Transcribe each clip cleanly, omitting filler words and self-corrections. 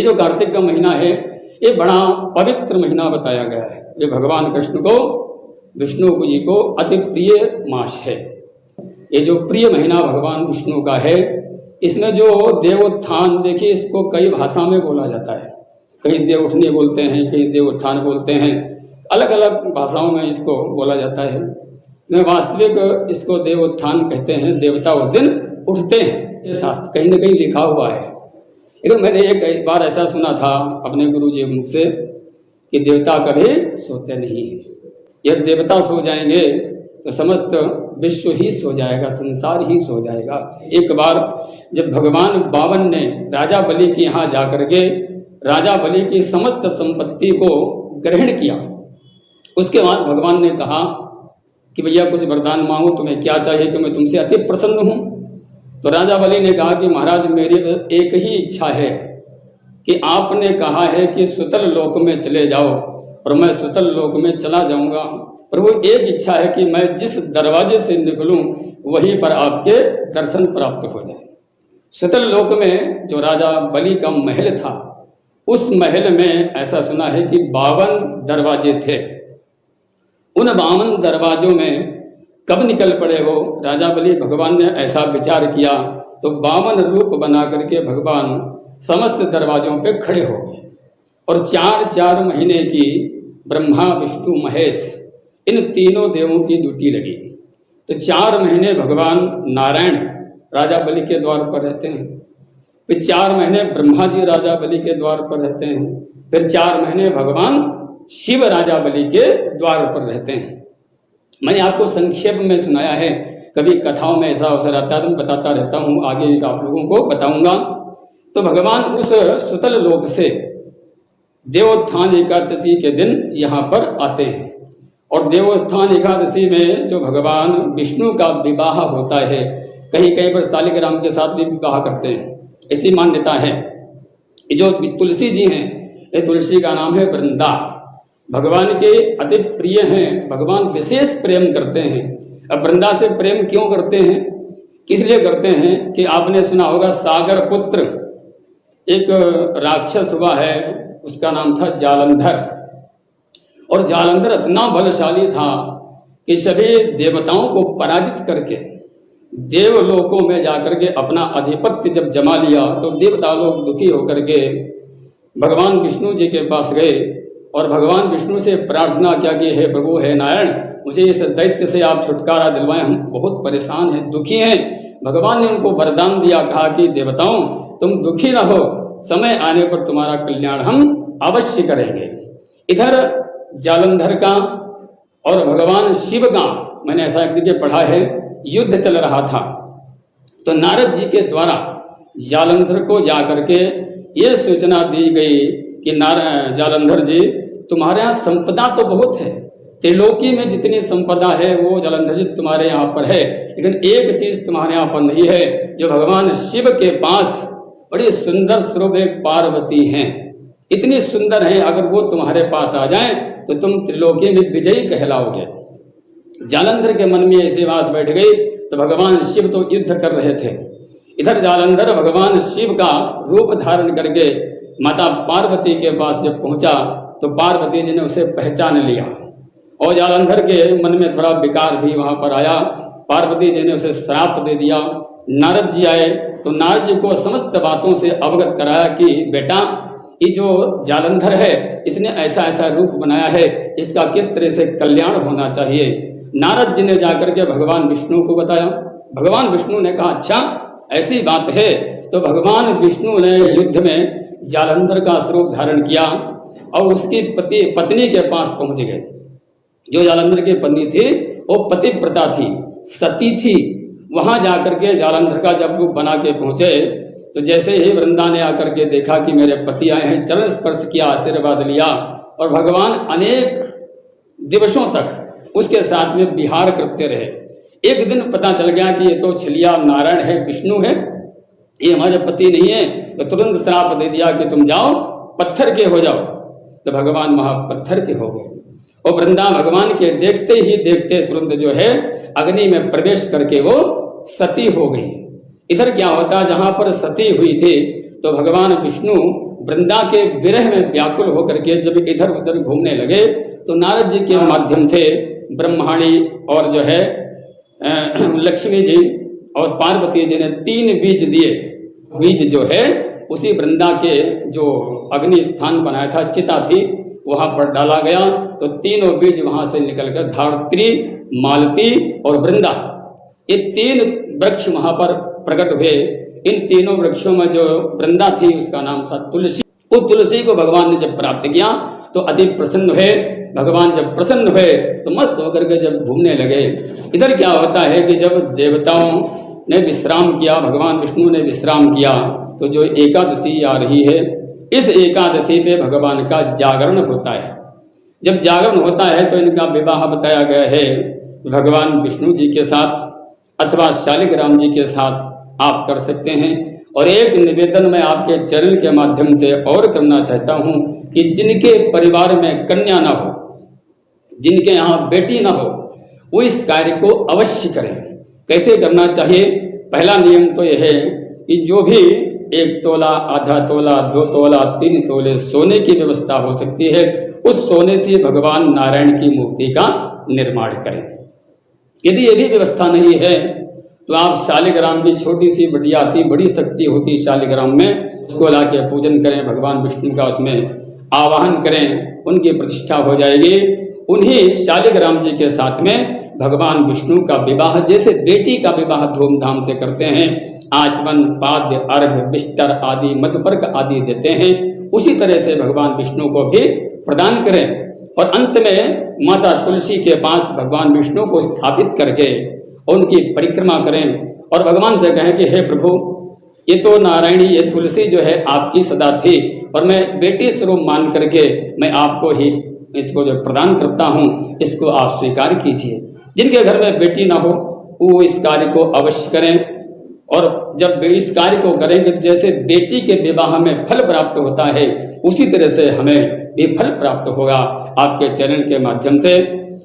जो कार्तिक का महीना है ये बड़ा पवित्र महीना बताया गया है। ये भगवान कृष्ण को, विष्णु जी को अति प्रिय मास है। ये जो प्रिय महीना भगवान विष्णु का है, इसमें जो देवोत्थान, देखिए इसको कई भाषा में बोला जाता है। कहीं देव उठने बोलते हैं, कहीं देव उत्थान बोलते हैं, अलग अलग भाषाओं में इसको बोला जाता है। में वास्तविक इसको देव उत्थान कहते हैं। देवता उस दिन उठते हैं, ये शास्त्र कहीं ना कहीं लिखा हुआ है। लेकिन मैंने एक बार ऐसा सुना था अपने गुरु जी मुख से कि देवता कभी सोते नहीं हैं। यदि देवता सो जाएंगे तो समस्त विश्व ही सो जाएगा, संसार ही सो जाएगा। एक बार जब भगवान बावन ने राजा बलि के यहाँ जाकर के राजा बलि की समस्त संपत्ति को ग्रहण किया, उसके बाद भगवान ने कहा कि भैया कुछ वरदान मांगो, तुम्हें क्या चाहिए कि मैं तुमसे अति प्रसन्न हूँ। तो राजा बलि ने कहा कि महाराज मेरी एक ही इच्छा है कि आपने कहा है कि सुतल लोक में चले जाओ और मैं सुतल लोक में चला जाऊंगा, पर वो एक इच्छा है कि मैं जिस दरवाजे से निकलूं वहीं पर आपके दर्शन प्राप्त हो जाए। सुतल लोक में जो राजा बलि का महल था, उस महल में ऐसा सुना है कि 52 दरवाजे थे। उन 52 दरवाजों में कब निकल पड़े वो राजा बलि, भगवान ने ऐसा विचार किया तो 52 रूप बना करके भगवान समस्त दरवाजों पे खड़े हो गए और 4-4 महीने की ब्रह्मा विष्णु महेश इन तीनों देवों की ड्यूटी लगी। तो 4 महीने भगवान नारायण राजा बलि के द्वार पर रहते हैं, फिर 4 महीने ब्रह्मा जी राजा बलि के द्वार पर रहते हैं, फिर 4 महीने भगवान शिव राजा बलि के द्वार पर रहते हैं। मैंने आपको संक्षेप में सुनाया है, कभी कथाओं में ऐसा अवसर आता है तो मैं बताता रहता हूँ, आगे आप लोगों को बताऊंगा। तो भगवान उस सुतल लोक से देवोत्थान एकादशी के दिन यहाँ पर आते हैं और देवोत्थान एकादशी में जो भगवान विष्णु का विवाह होता है, कहीं कहीं पर शालिग्राम के साथ भी विवाह करते हैं, ऐसी मान्यता है। जो तुलसी जी हैं, ये तुलसी का नाम है वृंदा, भगवान के अति प्रिय हैं, भगवान विशेष प्रेम करते हैं। अब वृंदा से प्रेम क्यों करते हैं, किस लिए करते हैं कि आपने सुना होगा सागर पुत्र एक राक्षस हुआ है, उसका नाम था जालंधर, और जालंधर इतना बलशाली था कि सभी देवताओं को पराजित करके देवलोकों में जाकर के अपना आधिपत्य जब जमा लिया तो देवता लोग दुखी होकर के भगवान विष्णु जी के पास गए और भगवान विष्णु से प्रार्थना किया कि हे प्रभु, हे नारायण, मुझे इस दैत्य से आप छुटकारा दिलवाएं, हम बहुत परेशान हैं, दुखी हैं। भगवान ने उनको वरदान दिया, कहा कि देवताओं तुम दुखी न हो, समय आने पर तुम्हारा कल्याण हम अवश्य करेंगे। इधर जालंधर का और भगवान शिव का, मैंने ऐसा एक जगह पढ़ा है, युद्ध चल रहा था। तो नारद जी के द्वारा जालंधर को जाकर के ये सूचना दी गई कि जालंधर जी, तुम्हारे यहाँ संपदा तो बहुत है, त्रिलोकी में जितनी संपदा है वो जालंधर जी तुम्हारे यहाँ पर है, लेकिन एक चीज तुम्हारे यहाँ पर नहीं है, जो भगवान शिव के पास बड़ी सुंदर स्वरूप एक पार्वती हैं, इतनी सुंदर है, अगर वो तुम्हारे पास आ जाएं तो तुम त्रिलोकी में विजयी कहलाओगे। जालंधर के मन में ऐसी बात बैठ गई तो भगवान शिव तो युद्ध कर रहे थे, इधर जालंधर भगवान शिव का रूप धारण करके माता पार्वती के पास जब पहुंचा तो पार्वती जी ने उसे पहचान लिया और जालंधर के मन में थोड़ा विकार भी वहां पर आया। पार्वती जी ने उसे श्राप दे दिया। नारद जी आए तो नारद जी को समस्त बातों से अवगत कराया कि बेटा, ये जो जालंधर है इसने ऐसा ऐसा रूप बनाया है, इसका किस तरह से कल्याण होना चाहिए। नारद जी ने जाकर के भगवान विष्णु को बताया। भगवान विष्णु ने कहा अच्छा ऐसी बात है। तो भगवान विष्णु ने युद्ध में जालंधर का स्वरूप धारण किया और उसकी पत्नी के पास पहुंच गए। जो जालंधर की पत्नी थी वो पतिव्रता थी, सती थी। वहां जाकर के जालंधर का जब रूप बना के पहुंचे तो जैसे ही वृंदा ने आकर के देखा कि मेरे पति आए हैं, चरण स्पर्श किया, आशीर्वाद लिया और भगवान अनेक दिवसों तक उसके साथ में विहार करते रहे। एक दिन पता चल गया कि ये तो छलिया नारायण है, विष्णु है, ये हमारे पति नहीं है। तो तुरंत श्राप दे दिया कि तुम जाओ पत्थर के हो जाओ। तो भगवान महापत्थर के हो गए और वृंदा भगवान के देखते ही देखते तुरंत जो है अग्नि में प्रवेश करके वो सती हो गई। इधर क्या होता, जहां पर सती हुई थी तो भगवान विष्णु वृंदा के विरह में व्याकुल होकर के जब इधर उधर घूमने लगे तो नारद जी के माध्यम से ब्रह्माणी और जो है लक्ष्मी जी और पार्वती जी ने 3 बीज दिए। बीज जो है उसी वृंदा के जो अग्नि स्थान बनाया था, चिता थी, वहां पर डाला गया तो तीनों बीज वहां से निकलकर धात्री, मालती और वृंदा, ये 3 वृक्ष वहां पर प्रकट हुए। इन तीनों वृक्षों में जो वृंदा थी उसका नाम था तुलसी। वो तुलसी को भगवान ने जब प्राप्त किया तो अति प्रसन्न हुए। भगवान जब प्रसन्न हुए तो मस्त होकर के जब घूमने लगे। इधर क्या होता है कि जब देवताओं ने विश्राम किया, भगवान विष्णु ने विश्राम किया, तो जो एकादशी आ रही है, इस एकादशी पे भगवान का जागरण होता है। जब जागरण होता है तो इनका विवाह बताया गया है भगवान विष्णु जी के साथ अथवा शालिग्राम जी के साथ आप कर सकते हैं। और एक निवेदन मैं आपके चरण के माध्यम से और करना चाहता हूं कि जिनके परिवार में कन्या ना हो, जिनके यहाँ बेटी ना हो, वो इस कार्य को अवश्य करें। कैसे करना चाहिए? पहला नियम तो यह है कि जो भी 1 तोला, आधा तोला, 2 तोला, 3 तोले सोने की व्यवस्था हो सकती है, उस सोने से भगवान नारायण की मूर्ति का निर्माण करें। यदि ये भी व्यवस्था नहीं है तो आप शालिग्राम की छोटी सी बटिया आती, बड़ी शक्ति होती शालिग्राम में, उसको ला के पूजन करें, भगवान विष्णु का उसमें आवाहन करें, उनकी प्रतिष्ठा हो जाएगी। उन्हीं शालिग्राम जी के साथ में भगवान विष्णु का विवाह, जैसे बेटी का विवाह धूमधाम से करते हैं, आचमन, पाद्य, अर्घ्य, बिस्तर आदि, मधुपर्क आदि देते हैं, उसी तरह से भगवान विष्णु को भी प्रदान करें। और अंत में माता तुलसी के पास भगवान विष्णु को स्थापित करके उनकी परिक्रमा करें और भगवान से कहें कि हे प्रभु, ये तो नारायणी, ये तुलसी जो है आपकी सदा थी और मैं बेटी स्वरूप मान करके मैं आपको ही इसको जो प्रदान करता हूँ, इसको आप स्वीकार कीजिए। जिनके घर में बेटी ना हो वो इस कार्य को अवश्य करें। और जब इस कार्य को करेंगे तो जैसे बेटी के विवाह में फल प्राप्त होता है, उसी तरह से हमें भी फल प्राप्त होगा। आपके चरण के माध्यम से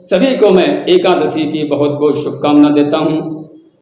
सभी को मैं एकादशी की बहुत बहुत शुभकामना देता हूँ।